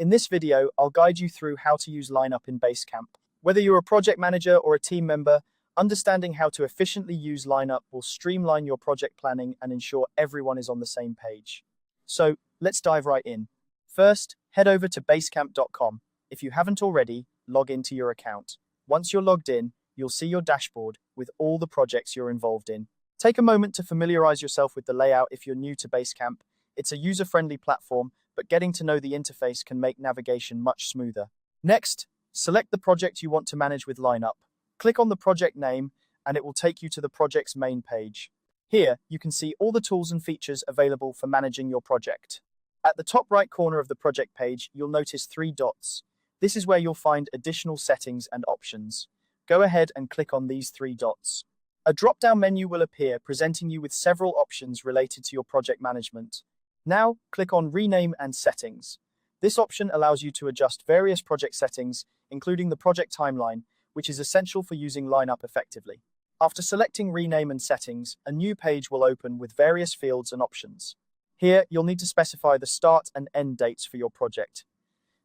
In this video, I'll guide you through how to use lineup in Basecamp. Whether you're a project manager or a team member, understanding how to efficiently use lineup will streamline your project planning and ensure everyone is on the same page. So let's dive right in. First, head over to basecamp.com. If you haven't already, log into your account. Once you're logged in, you'll see your dashboard with all the projects you're involved in. Take a moment to familiarize yourself with the layout if you're new to Basecamp. It's a user-friendly platform, but getting to know the interface can make navigation much smoother. Next, select the project you want to manage with lineup. Click on the project name, and it will take you to the project's main page. Here, you can see all the tools and features available for managing your project. At the top right corner of the project page, you'll notice 3 dots. This is where you'll find additional settings and options. Go ahead and click on these 3 dots. A drop-down menu will appear, presenting you with several options related to your project management. Now, click on Rename and Settings. This option allows you to adjust various project settings, including the project timeline, which is essential for using lineup effectively. After selecting Rename and Settings, a new page will open with various fields and options. Here, you'll need to specify the start and end dates for your project.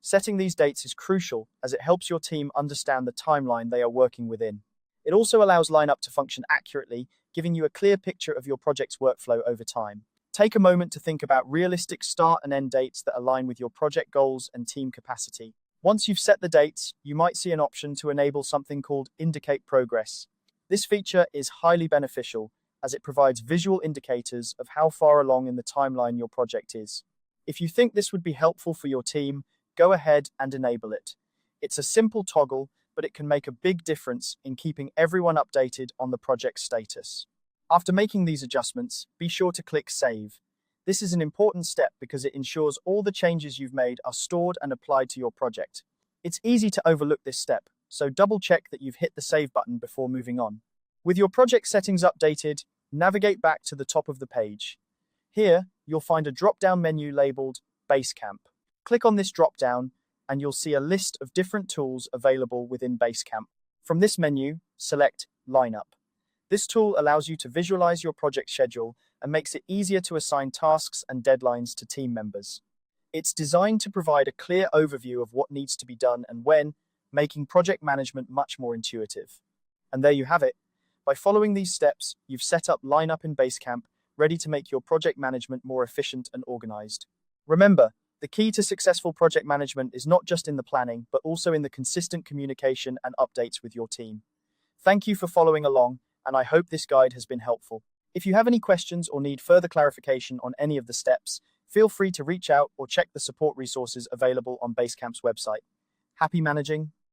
Setting these dates is crucial as it helps your team understand the timeline they are working within. It also allows lineup to function accurately, giving you a clear picture of your project's workflow over time. Take a moment to think about realistic start and end dates that align with your project goals and team capacity. Once you've set the dates, you might see an option to enable something called Indicate Progress. This feature is highly beneficial as it provides visual indicators of how far along in the timeline your project is. If you think this would be helpful for your team, go ahead and enable it. It's a simple toggle, but it can make a big difference in keeping everyone updated on the project status. After making these adjustments, be sure to click Save. This is an important step because it ensures all the changes you've made are stored and applied to your project. It's easy to overlook this step, so double-check that you've hit the Save button before moving on. With your project settings updated, navigate back to the top of the page. Here, you'll find a drop-down menu labeled Basecamp. Click on this drop-down, and you'll see a list of different tools available within Basecamp. From this menu, select Lineup. This tool allows you to visualize your project schedule and makes it easier to assign tasks and deadlines to team members. It's designed to provide a clear overview of what needs to be done and when, making project management much more intuitive. And there you have it. By following these steps, you've set up Lineup in Basecamp, ready to make your project management more efficient and organized. Remember, the key to successful project management is not just in the planning, but also in the consistent communication and updates with your team. Thank you for following along, and I hope this guide has been helpful. If you have any questions or need further clarification on any of the steps, feel free to reach out or check the support resources available on Basecamp's website. Happy managing!